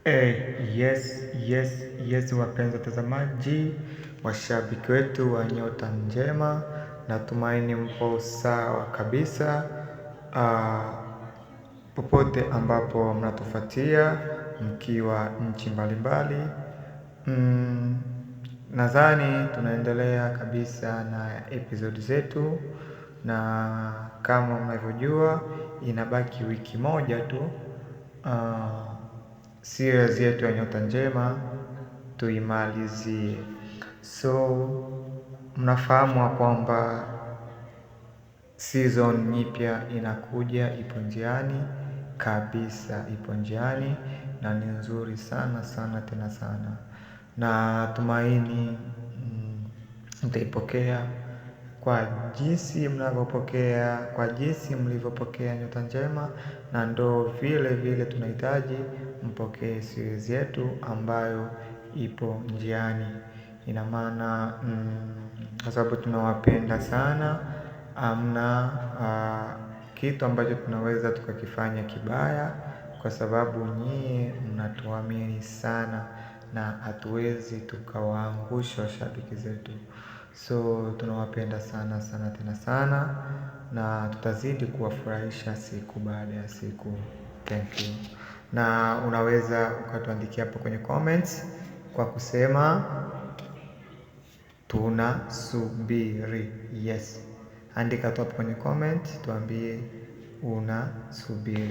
Yes, wapenzi watazamaji, washabiki wetu wa Nyota Njema, natumaini mpo sawa kabisa popote ambapo mnatufuatia mkiwa nchi mbalimbali. Nadhani tunaendelea kabisa na episode zetu, na kama mnavyojua inabaki wiki moja tu series yetu ya Nyota Njema tuimalizie. So mnafahamu kwamba season nyipya inakuja, ipo njiani kabisa, ipo njiani na ni nzuri sana sana tena sana, na tumaini mtaipokea kwa jinsi mnavyopokea, kwa jinsi mlivyopokea Nyota Njema, na ndo vile vile tunahitaji mpokee series yetu ambayo ipo njiani. Ina maana kwa sababu tunawapenda sana, hamna kitu ambacho tunaweza tukakifanya kibaya, kwa sababu nyie mnatuamini sana na hatuwezi tukawaangusha washabiki zetu. So tunawapenda sana sana tena sana, na tutazidi kuwafurahisha siku baada ya siku. Thank you. Na unaweza ukatuandikia hapo kwenye comments kwa kusema tunasubiri. Yes, andika tu hapo kwenye comment tuambie unasubiri.